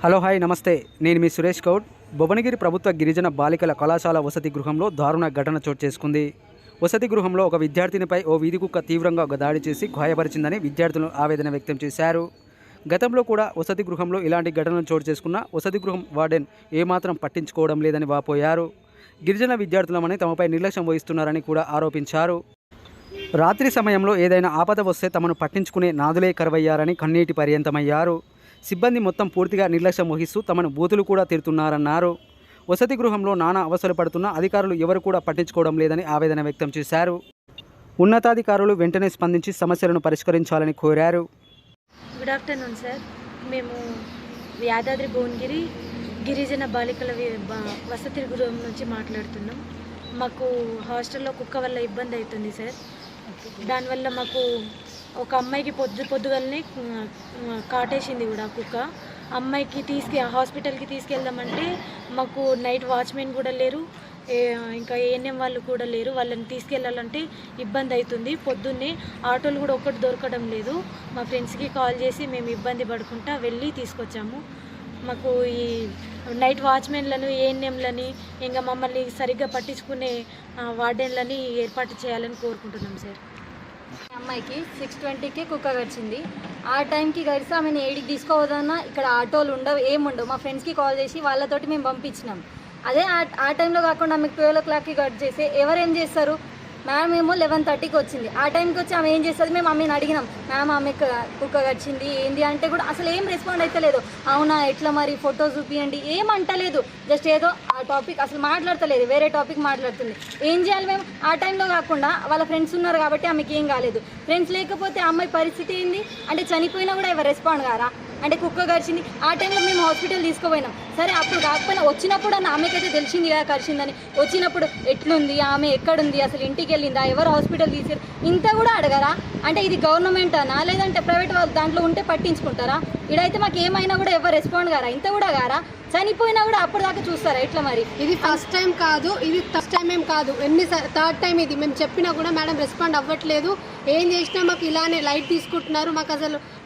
Hello hi నమస్తే. నేను మీ సురేష్ గౌడ్. భువనగిరి ప్రభుత్వ గిరిజన బాలికల కళాశాల వసతి గృహంలో దారుణ ఘటన చోటు చేసుకుంది. వసతి గృహంలో ఒక విద్యార్థినిపై ఓ వీధి కుక్క తీవ్రంగా దాడి చేసి గాయపరిచిందని విద్యార్థులు ఆవేదన వ్యక్తం చేశారు. గతంలో కూడా వసతి గృహంలో ఇలాంటి ఘటనలు చోటు చేసుకున్న వసతి గృహం వార్డెన్ ఏమాత్రం పట్టించుకోవడం లేదని వాపోయారు. గిరిజన విద్యార్థులమని తమపై నిర్లక్ష్యం వహిస్తున్నారని కూడా ఆరోపించారు. రాత్రి సమయంలో ఏదైనా ఆపద వస్తే తమను పట్టించుకునే నాదులే కరువయ్యారని కన్నీటి పర్యంతమయ్యారు. సిబ్బంది మొత్తం పూర్తిగా నిర్లక్ష్యం వహిస్తూ తమను బూతులు కూడా తిడుతున్నారన్నారు. వసతి గృహంలో నానా అవసరం పడుతున్న అధికారులు ఎవరు కూడా పట్టించుకోవడం లేదని ఆవేదన వ్యక్తం చేశారు. ఉన్నతాధికారులు వెంటనే స్పందించి సమస్యలను పరిష్కరించాలని కోరారు. Good afternoon sir. మేము యాదాద్రి భువనగిరి గిరిజన బాలికల వసతి గృహం నుంచి మాట్లాడుతున్నాం. మాకు హాస్టల్లో కుక్క వల్ల ఇబ్బంది అవుతుంది సార్. దానివల్ల మాకు ఒక అమ్మాయికి పొద్దుగలనే కాటేసింది కూడా కుక్క. అమ్మాయికి హాస్పిటల్కి తీసుకెళ్దామంటే మాకు నైట్ వాచ్మెన్ కూడా లేరు, ఇంకా ఏఎన్ఎం వాళ్ళు కూడా లేరు. వాళ్ళని తీసుకెళ్ళాలంటే ఇబ్బంది అవుతుంది. పొద్దున్నే ఆటోలు కూడా ఒక్కటి దొరకడం లేదు. మా ఫ్రెండ్స్కి కాల్ చేసి మేము ఇబ్బంది పడుకుంటా వెళ్ళి తీసుకొచ్చాము. మాకు ఈ నైట్ వాచ్మెన్లను ఏఎన్ఎంలని ఇంకా మమ్మల్ని సరిగ్గా పట్టించుకునే వార్డెన్లని ఏర్పాటు చేయాలని కోరుకుంటున్నాం సార్. అమ్మాయికి 6:20కి కుక్క గడిచింది. ఆ టైంకి గడిస్తే ఆమెను ఏడికి తీసుకోవద్దన్నా ఇక్కడ ఆటోలు ఉండవు, ఏముండవు. మా ఫ్రెండ్స్కి కాల్ చేసి వాళ్ళతోటి మేము పంపించినాం. అదే ఆ టైంలో కాకుండా ఆమెకు 12 o'clockకి గడి చేస్తే ఎవరు ఏం చేస్తారు? మ్యామ్ ఏమో 11:30కి వచ్చింది. ఆ టైంకి వచ్చి ఆమె ఏం చేస్తుంది? మేము ఆమెను అడిగినాం, మ్యామ్ ఆమెకు కుక్క గడిచింది ఏంది అంటే కూడా అసలు ఏం రెస్పాండ్ అయితే లేదు. అవునా ఎట్లా మరి ఫోటో చూపియండి ఏమంటలేదు. జస్ట్ ఏదో ఆ టాపిక్ అసలు మాట్లాడతలేదు, వేరే టాపిక్ మాట్లాడుతుంది. ఏం చేయాలి మేము? ఆ టైంలో కాకుండా వాళ్ళ ఫ్రెండ్స్ ఉన్నారు కాబట్టి ఆమెకి ఏం కాలేదు. ఫ్రెండ్స్ లేకపోతే ఆ అమ్మాయి పరిస్థితి ఏంది అంటే చనిపోయినా కూడా ఎవరు రెస్పాండ్ కారా? అంటే కుక్క కరిచింది. ఆ టైంలో మేము హాస్పిటల్ తీసుకుపోయినాం. సరే అప్పుడు కాకపోయినా వచ్చినప్పుడు అన్న ఆమెకైతే తెలిసింది కదా కరిచిందని. వచ్చినప్పుడు ఎట్లుంది, ఆమె ఎక్కడుంది, అసలు ఇంటికి వెళ్ళిందా, ఎవరు హాస్పిటల్ తీసారు, ఇంత కూడా అడగరా? అంటే ఇది గవర్నమెంట్ అనా లేదంటే ప్రైవేట్ వాళ్ళు దాంట్లో ఉంటే పట్టించుకుంటారా? ఇడైతే మాకు ఏమైనా కూడా ఎవరు రెస్పాండ్ కారా? ఇంత కూడా కారా? చనిపోయినా కూడా అప్పుడు దాకా చూస్తారా? ఎట్లా మరి? ఇది ఫస్ట్ టైం కాదు, ఇది ఫస్ట్ టైం ఏం కాదు, థర్డ్ టైం ఇది. మేము చెప్పినా కూడా మేడం రెస్పాండ్ అవ్వట్లేదు. ఏం చేసినా మాకు ఇలానే లైట్ తీసుకుంటున్నారు.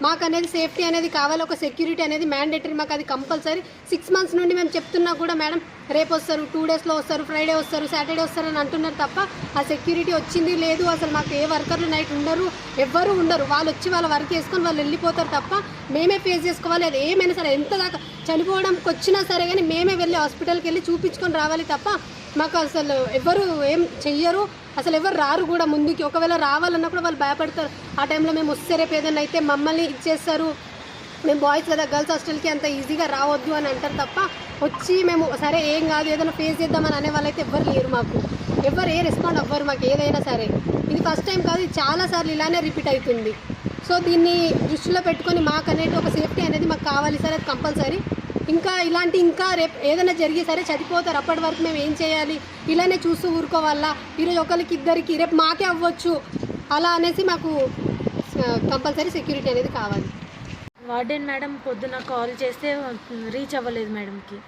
మాకు అనేది సేఫ్టీ అనేది కావాలి, ఒక సెక్యూరిటీ అనేది మ్యాండేటరీ, మాకు అది కంపల్సరీ. 6 months నుండి మేము చెప్తున్నా కూడా మేడం రేపు వస్తారు, 2 daysలో వస్తారు, ఫ్రైడే వస్తారు, సాటర్డే వస్తారు అని అంటున్నారు తప్ప ఆ సెక్యూరిటీ వచ్చింది లేదు. అసలు మాకు ఏ వర్కర్లు నైట్ ఉండరు, ఎవ్వరు ఉండరు. వాళ్ళు వచ్చి వాళ్ళ వర్క్ చేసుకొని వాళ్ళు వెళ్ళిపోతారు తప్ప మేమే ఫేస్ చేసుకోవాలి. అది ఏమైనా సరే ఎంత దాకా చనిపోవడానికి వచ్చినా సరే కానీ మేమే వెళ్ళి హాస్పిటల్కి వెళ్ళి చూపించుకొని రావాలి తప్ప మాకు అసలు ఎవరు ఏం చెయ్యరు. అసలు ఎవరు రారు కూడా ముందుకి. ఒకవేళ రావాలన్నా కూడా వాళ్ళు భయపడతారు. ఆ టైంలో మేము వస్తే రేపు ఏదైనా అయితే మమ్మల్ని ఇచ్చేస్తారు. మేము బాయ్స్ కదా, గర్ల్స్ హాస్టల్కి అంత ఈజీగా రావద్దు అని అంటారు తప్ప వచ్చి మేము సరే ఏం కాదు ఏదైనా ఫేస్ చేద్దామని అనే వాళ్ళైతే ఎవ్వరు లేరు. మాకు ఎవరు ఏ రెస్పాండ్ అవ్వరు మాకు ఏదైనా సరే. ఇది ఫస్ట్ టైం కాదు, ఇది చాలాసార్లు ఇలానే రిపీట్ అవుతుంది. సో దీన్ని దృష్టిలో పెట్టుకొని మాకు అనేది ఒక సేఫ్టీ అనేది మాకు కావాలి సార్, అది కంపల్సరీ. ఇంకా రేపు ఏదైనా జరిగి సరే చనిపోతారు. అప్పటి వరకు మేము ఏం చేయాలి? ఇలానే చూస్తూ ఊరుకోవాలా? ఈరోజు ఒకరికి ఇద్దరికి రేపు మాకే అవ్వచ్చు అలా అనేసి మాకు కంపల్సరీ సెక్యూరిటీ అనేది కావాలి. వార్డెన్ మేడం పొద్దున కాల్ చేస్తే రీచ్ అవ్వలేదు మేడంకి.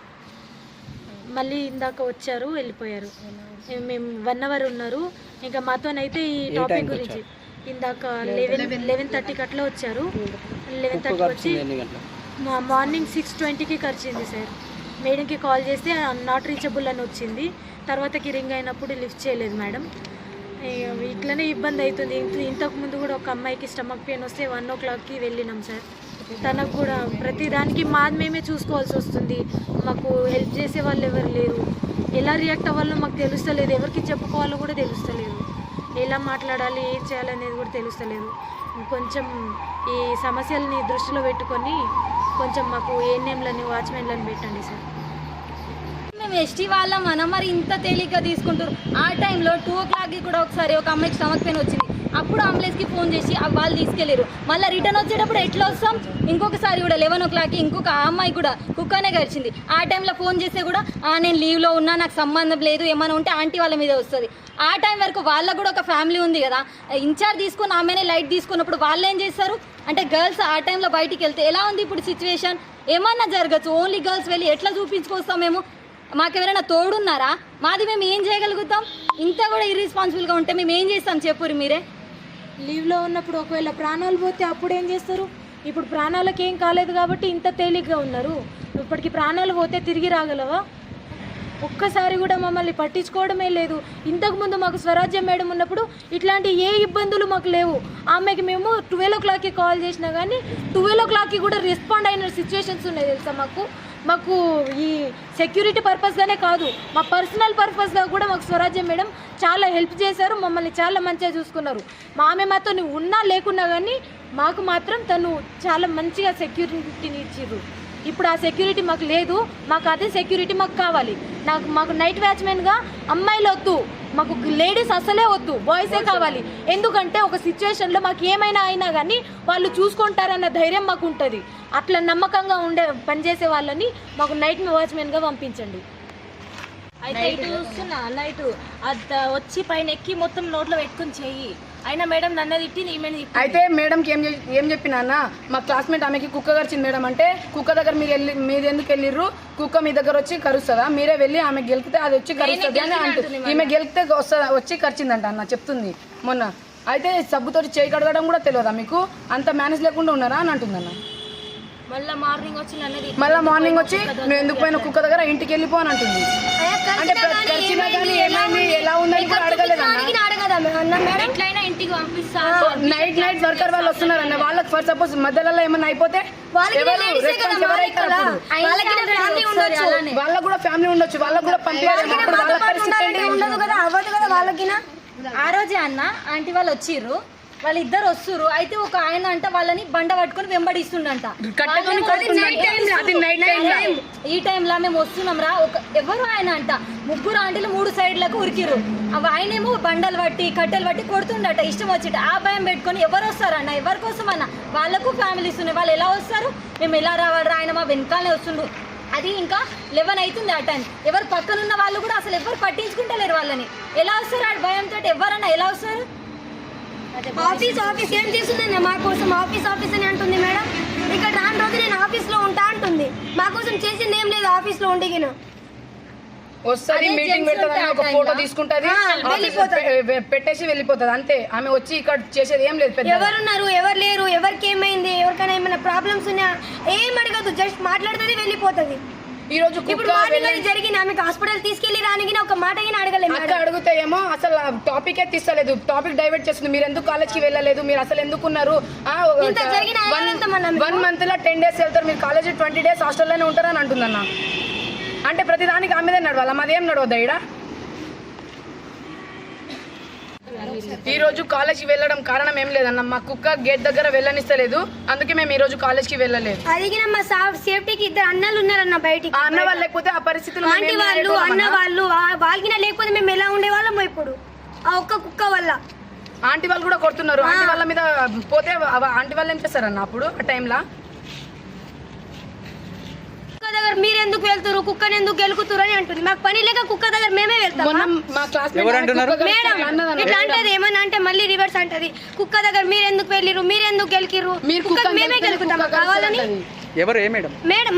మళ్ళీ ఇందాక వచ్చారు వెళ్ళిపోయారు. మేము 1 hour ఉన్నారు. ఇంకా మాతోనైతే ఈ టాపిక్ గురించి ఇందాక 11:30కి అట్లా వచ్చారు. 11:30కి వచ్చి మార్నింగ్ 6:20కి కరిచింది సార్. మేడంకి కాల్ చేస్తే నాట్ రీచబుల్ అని వచ్చింది. తర్వాతకి రింగ్ అయినప్పుడు లిఫ్ట్ చేయలేదు మేడం. ఇట్లనే ఇబ్బంది అవుతుంది. ఇంతకుముందు కూడా ఒక అమ్మాయికి స్టమక్ పెయిన్ వస్తే 1 o'clockకి వెళ్ళినాం సార్. తనకు కూడా ప్రతిదానికి మేమే చూసుకోవాల్సి వస్తుంది. మాకు హెల్ప్ చేసే వాళ్ళు ఎవరు లేరు. ఎలా రియాక్ట్ అవ్వాలో మాకు తెలుస్తలేదు, ఎవరికి చెప్పుకోవాలో కూడా తెలుస్తలేదు, ఎలా మాట్లాడాలి ఏం చేయాలనేది కూడా తెలుస్తలేదు. కొంచెం ఈ సమస్యలని దృష్టిలో పెట్టుకొని కొంచెం మాకు ఏఎన్ఎంలని వాచ్మెన్లను పెట్టండి సార్. మేము ఎస్టీ వాళ్ళం మనం మరి ఇంత తేలిగ్గా తీసుకుంటారు. ఆ టైంలో 2 o'clockకి కూడా ఒకసారి ఒక అమ్మాయికి స్టమక్ పెయిన్ వచ్చింది. అప్పుడు అంబులెన్స్కి ఫోన్ చేసి వాళ్ళు తీసుకెళ్ళారు. మళ్ళీ రిటర్న్ వచ్చేటప్పుడు ఎట్లా వస్తాం? ఇంకొకసారి కూడా 11 o'clockకి ఇంకొక అమ్మాయి కూడా కుక్కనే గడిచింది. ఆ టైంలో ఫోన్ చేస్తే కూడా నేను లీవ్లో ఉన్నా, నాకు సంబంధం లేదు, ఏమైనా ఉంటే ఆంటీ వాళ్ళ మీదే వస్తుంది. ఆ టైం వరకు వాళ్ళకు కూడా ఒక ఫ్యామిలీ ఉంది కదా, ఇన్ఛార్జ్ తీసుకుని ఆమెనే లైట్ తీసుకున్నప్పుడు వాళ్ళు ఏం చేస్తారు అంటే గర్ల్స్ ఆ టైంలో బయటికి వెళ్తే ఎలా ఉంది ఇప్పుడు సిచ్యువేషన్? ఏమన్నా జరగచ్చు. ఓన్లీ గర్ల్స్ వెళ్ళి ఎట్లా చూపించుకొస్తాం మేము? మాకెవరైనా తోడున్నారా? మాది మేము ఏం చేయగలుగుతాం? ఇంత కూడా ఇర్రెస్పాన్సిబుల్గా ఉంటే మేము ఏం చేస్తాం చెప్పురు మీరే? లీవ్లో ఉన్నప్పుడు ఒకవేళ ప్రాణాలు పోతే అప్పుడు ఏం చేస్తారు? ఇప్పుడు ప్రాణాలకు ఏం కాలేదు కాబట్టి ఇంత తేలిగ్గా ఉన్నారు. ఇప్పటికి ప్రాణాలు పోతే తిరిగి రాగలవా? ఒక్కసారి కూడా మమ్మల్ని పట్టించుకోవడమే లేదు. ఇంతకుముందు మాకు స్వరాజ్యం మేడం ఉన్నప్పుడు ఇట్లాంటి ఏ ఇబ్బందులు మాకు లేవు. ఆమెకి మేము 12 o'clockకి కాల్ చేసినా కానీ 12 o'clockకి కూడా రెస్పాండ్ అయిన సిచ్యువేషన్స్ ఉన్నాయి తెలుసా. మాకు ఈ సెక్యూరిటీ పర్పస్గానే కాదు, మా పర్సనల్ పర్పస్గా కూడా మాకు స్వరాజ్యం మేడం చాలా హెల్ప్ చేశారు. మమ్మల్ని చాలా మంచిగా చూసుకున్నారు. ఆమె మాతో ఉన్నా లేకున్నా కానీ మాకు మాత్రం తను చాలా మంచిగా సెక్యూరిటీని ఇచ్చిర్రు. ఇప్పుడు ఆ సెక్యూరిటీ మాకు లేదు. మాకు అదే సెక్యూరిటీ మాకు కావాలి. మాకు నైట్ వాచ్మెన్గా అమ్మాయిలు వద్దు, మాకు లేడీస్ అసలే వద్దు, బాయ్సే కావాలి. ఎందుకంటే ఒక సిచ్యువేషన్లో మాకు ఏమైనా అయినా కానీ వాళ్ళు చూసుకుంటారన్న ధైర్యం మాకు ఉంటుంది. అట్లా నమ్మకంగా పనిచేసే వాళ్ళని మాకు నైట్ వాచ్మెన్గా పంపించండి. అయితే ఇటు చూస్తున్నా నైట్ వచ్చి పైన ఎక్కి మొత్తం నోట్లో పెట్టుకుని చెయ్యి అయినా మేడం నన్ను తిట్టి అయితే మేడంకి ఏం చెప్పినా అన్న, మా క్లాస్మేట్ ఆమెకి కుక్క కరిచింది మేడం అంటే, కుక్క దగ్గర మీరు ఎందుకు వెళ్ళిర్రు, కుక్క మీ దగ్గర వచ్చి కరుస్తుందా, మీరే వెళ్ళి ఆమె గెలికితే అది వచ్చి కరుస్తుంది అని అంటుంది. ఈమె గెలికితే వచ్చి కరిచిందంట అన్న చెప్తుంది మొన్న. అయితే సబ్బుతో చేయి కడగడం కూడా తెలియదా మీకు? అంత మేనేజ్ లేకుండా ఉన్నారా అని అంటుందన్న. మళ్ళీ మార్నింగ్ వచ్చి నువ్వు ఎందుకు పోయిన కుక్క దగ్గర ఇంటికి వెళ్ళిపో అని అంటుంది. అంటే కరిచినా కానీ ఏమైంది ఎలా ఉందని కూడా అడగలేదన్న. ఇంటికి పంపిస్తా. నైట్ వర్కర్ వాళ్ళు వస్తున్నారన్న, వాళ్ళకి ఫర్ సపోజ్ మధ్యలో ఏమన్నా అయిపోతే వాళ్ళకు కూడా ఫ్యామిలీ ఉండొచ్చు, వాళ్ళకు కూడా పంపించాలి. వాళ్ళ పరిస్థితి ఉండదు కదా, అవ్వదు కదా వాళ్ళకి. ఆ రోజే అన్న ఆంటీ వాళ్ళు వచ్చిర్రు, వాళ్ళిద్దరు వస్తురు. అయితే ఒక ఆయన అంట వాళ్ళని బండ పట్టుకుని వెంబడిస్తుండంట. ఈ టైంలో మేము వస్తున్నాం రా, ఎవరు ఆయన అంట ముగ్గురు ఆంటీలు 3 సైడ్లకు ఉరికిరు. ఆయనేమో బండలు పట్టి కట్టెలు పట్టి కొడుతుండట ఇష్టం వచ్చిట. ఆ భయం పెట్టుకొని ఎవరు వస్తారన్న, ఎవరి కోసం అన్న, వాళ్ళకు ఫ్యామిలీస్ ఉన్నాయి, వాళ్ళు ఎలా వస్తారు, మేము ఎలా రావాలి, ఆయన మా వెనకాలనే వస్తుండ్రు. అది ఇంకా 11 అవుతుంది ఆ టైం. ఎవరు పక్కనున్న వాళ్ళు కూడా అసలు ఎవరు పట్టించుకుంటలేరు వాళ్ళని. ఎలా వస్తారు ఆ భయంతో? ఎవరన్నా ఎలా వస్తారు? ఆఫీస్ ఏం చేస్తుందండి మా కోసం? ఆఫీస్ అని అంటుంది మేడం. ఇక్కడ రాని రోజు నేను ఆఫీస్లో ఉంటా అంటుంది. మా కోసం చేసింది ఏం లేదు. ఆఫీస్లో ఉండిగిన వస్తుంది, మీటింగ్ పెడుతుంది, ఒక ఫోటో తీసుకుంటది, పెట్టేసి వెళ్ళిపోతుంది అంతే. ఆమె వచ్చి ఇక్కడ చేసేది ఏం లేదు. ఎవరున్నారు, ఎవరు లేరు, ఎవరికి ఏమైంది, ఎవరికైనా ఏమైనా ప్రాబ్లమ్స్ ఉన్నా ఏం అడగదు, జస్ట్ మాట్లాడుతుంది వెళ్ళిపోతుంది. ఈ రోజు జరిగింది ఆమెకు హాస్పిటల్ తీసుకెళ్లి రానికి ఒక మాట అడగలేదు. అడిగితే ఏమో అసలు టాపిక్ తీస్తలేదు, టాపిక్ డైవర్ట్ చేస్తుంది. మీరు ఎందుకు కాలేజ్కి వెళ్ళలేదు, మీరు అసలు ఎందుకు ఉన్నారు, 1 month లో 10 days వెళ్తారు, మీరు కాలేజ్ 20 days హాస్టల్లోనే ఉంటారని అంటుందన్న. అంటే ప్రతి దానికి ఆమెదే నడవాలి, మాదేం నడవద్దా ఇక్కడ? ఈ రోజు కాలేజ్కి వెళ్ళడం కారణం ఏం లేదన్న, మా కుక్క గేట్ దగ్గర వెళ్ళనిస్తలేదు, అందుకే మేము ఈ రోజు కాలేజ్కి వెళ్ళలేదు. అడిగిన మా సేఫ్టీకి 2 అన్నలు ఉన్నారన్న బయటికి. అన్న వాళ్ళు లేకపోతే ఆ పరిస్థితులు ఆంటీ వాళ్ళు అన్న వాళ్ళు వాళ్ళకి లేకపోతే మేము ఎలా ఉండేవాళ్ళం ఇప్పుడు ఆ ఒక్క కుక్క వల్ల. ఆంటీ వాళ్ళు కూడా కొడుతున్నారు. ఆంటీ వాళ్ళ మీద పోతే ఆంటీ వాళ్ళు ఏం చేస్తారన్న అప్పుడు ఆ టైంలో? కుక్క దగ్గర మీరు ఎందుకు వెళ్తారు, కుక్కని ఎందుకు గెలుకుతారు అని అంటుంది. మాకు పని లేక కుక్క దగ్గర మేమే వెళ్తాం. మేడం ఇట్లా అంటది, ఏమన్నా అంటే మళ్ళీ రివర్స్ అంటది. కుక్క దగ్గర మీరు ఎందుకు వెళ్ళిరు, మీరు ఎందుకు గెలికిరు, మేమే గెలుకుతాం కావాలని. ఎవరు ఏ మేడం? మేడం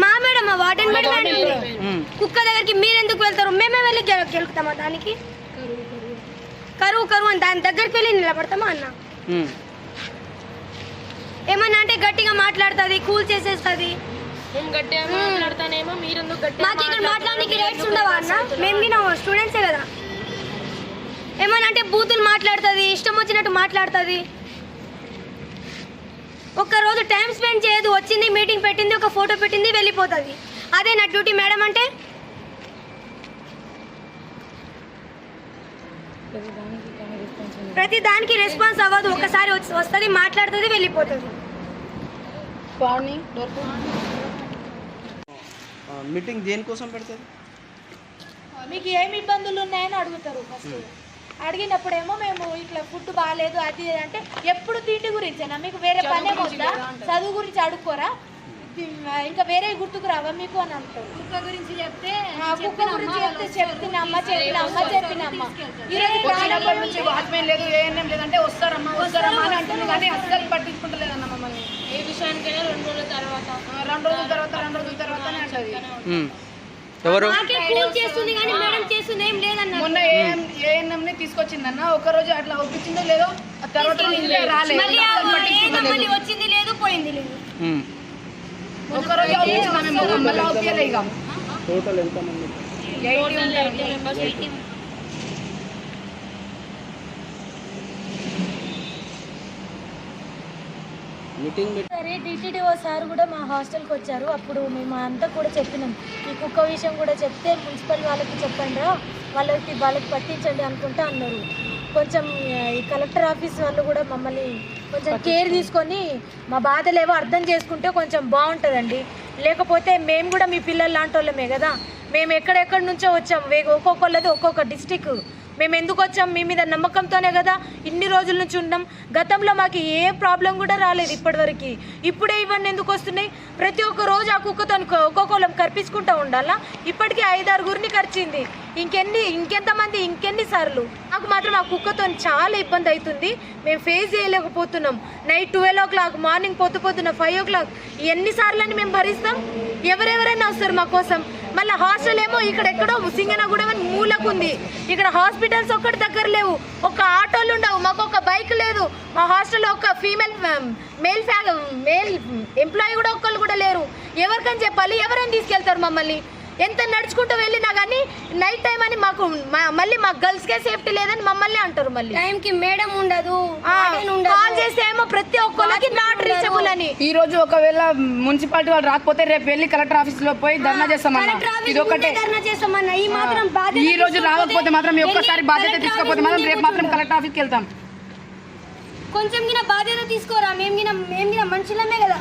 మా వార్డెన్ మేడం అంటుంది. కుక్క దగ్గరికి మీరు ఎందుకు వెళ్తారు, మేమే వెళ్ళి గెలుకుతామా? దానికి కరువు అని దాని దగ్గరికి వెళ్ళి నిలబడతామా అన్న? ఏమన్నా అంటే గట్టిగా మాట్లాడుతుంది, కూల్ చేసేస్తుంది. మాకు ఇక్కడ మాట్లాడడానికి రైట్స్ ఉండవా అన్న? మేము స్టూడెంట్సే కదా. ఏమన్నా అంటే బూతులు మాట్లాడుతుంది, ఇష్టం వచ్చినట్టు మాట్లాడుతుంది. ఒక్కరోజు టైం స్పెండ్ చేయదు, వచ్చింది మీటింగ్ పెట్టింది, ఒక ఫోటో పెట్టింది, వెళ్ళిపోతుంది. అదే నా డ్యూటీ మేడం అంటే. ప్రతి దానికి రెస్పాన్స్ అవ్వదు, ఒకసారి వస్తుంది, మాట్లాడుతుంది, వెళ్ళిపోతుంది. మీటింగ్ దేనికోసం పెడతారు? మీకు ఏమి ఇబ్బందులు ఉన్నాయని అడుగుతారు ఫస్ట్. అడిగినప్పుడేమో మేము ఇట్లా ఫుడ్ బాగాలేదు అది అంటే ఎప్పుడు తిండి గురించేనా మీకు? వేరే పనే వద్దా? చదువు గురించి అడుక్కోరా? ఇంకా వేరే గుర్తుకు రావా మీకు అని అంటారు. కుక్క గురించి చెప్తే చెప్పినమ్మ వాచ్మెన్ లేదు, ఏఎన్ఎం లేదంటే వస్తారమ్మా అని అంటుంది, కానీ అస్సలు పట్టించుకుంటలేదన్న మమ్మల్ని. ఏ విషయానికైనా 2 రోజుల తర్వాత అని అంటది. ఎవరు? మాకే కూల్ చేస్తుంది కానీ మేడం చేస్తుంది ఏం లేదన్న. మొన్న ఏఎన్ఎం ని తీసుకొచ్చిందన్న, ఒక రోజు అట్లా ఒప్పించిందో లేదో, ఆ తర్వాత రాలేదు. మళ్ళీ మళ్ళీ వచ్చింది లేదు పోయింది లేదు. ఒక రోజు ఒప్పించిందా మళ్ళీ ఒప్పియలే ఇక. టోటల్ ఎంతమంది? 80 members. సరే డిటిడిఓ సార్ కూడా మా హాస్టల్కి వచ్చారు. అప్పుడు మేము అంతా కూడా చెప్పినాం, ఈ కుక్క విషయం కూడా చెప్తే మున్సిపల్ వాళ్ళకి చెప్పండి రా, వాళ్ళకి పట్టించండి అనుకుంటా అన్నారు. కొంచెం ఈ కలెక్టర్ ఆఫీస్ వాళ్ళు కూడా మమ్మల్ని కొంచెం కేర్ తీసుకొని మా బాధలేవో అర్థం చేసుకుంటే కొంచెం బాగుంటుందండి. లేకపోతే మేము కూడా మీ పిల్లలు లాంటి వాళ్ళమే కదా, మేము ఎక్కడెక్కడి నుంచో వచ్చాం, ఒక్కొక్కళ్ళది ఒక్కొక్క డిస్టిక్. మేము ఎందుకు వచ్చాం? మీ మీద నమ్మకంతోనే కదా ఇన్ని రోజుల నుంచి ఉన్నాం. గతంలో మాకు ఏ ప్రాబ్లం కూడా రాలేదు ఇప్పటివరకు. ఇప్పుడే ఇవన్నీ ఎందుకు వస్తున్నాయి? ప్రతి ఒక్క రోజు ఆ కుక్కతో ఒక్కొక్కళ్ళం కర్పించుకుంటూ ఉండాలా? ఇప్పటికీ 5-6 కరిచింది. ఇంకెంతమంది ఇంకెన్ని సార్లు? నాకు మాత్రం ఆ కుక్కతో చాలా ఇబ్బంది అవుతుంది. మేము ఫేస్ చేయలేకపోతున్నాం. నైట్ 12 o'clock, మార్నింగ్ పొద్దున 5 o'clock, ఎన్నిసార్లని మేము భరిస్తాం? ఎవరెవరైనా వస్తారు మా కోసం. మళ్ళీ హాస్టల్ ఏమో ఇక్కడ ఎక్కడో సింగనగూడెం అని మూలకు ఉంది. ఇక్కడ హాస్పిటల్స్ ఒక్కటి దగ్గర లేవు, ఒక ఆటోలు ఉండవు, మాకు ఒక బైక్ లేదు. మా హాస్టల్లో ఒక మేల్ ఎంప్లాయీ కూడా ఒక్కళ్ళు కూడా లేరు. ఎవరికని చెప్పాలి? ఎవరైనా తీసుకెళ్తారు మమ్మల్ని? ఎంత నడుచుకుంటూ వెళ్ళినా కానీ నైట్ టైం అని మాకు మళ్ళీ మా గర్ల్స్కే సేఫ్టీ లేదని మమ్మల్ని అంటారు. మళ్ళీ టైంకి మేడం ఉండదు, కాల్ చేస్తే ఏమో ప్రతి ఒక్కరికి నాట్ రీచబుల్ అని. ఈ రోజు ఒకవేళ మున్సిపాలిటీ వాళ్ళు రాకపోతే రేపు వెళ్ళి కలెక్టర్ ఆఫీస్ లో పోయి ధర్నా చేస్తామన్నా. ఇది ఒకటే. ఈ రోజు రాకపోతే మాత్రం ఒక్కసారి బాధ్యత తీసుకోకపోతే మాత్రం రేపు మాత్రం కలెక్టర్ ఆఫీస్కి వెళ్తాం. కొంచెం బాధ్యత తీసుకోరా. మేము మనుషులమే కదా.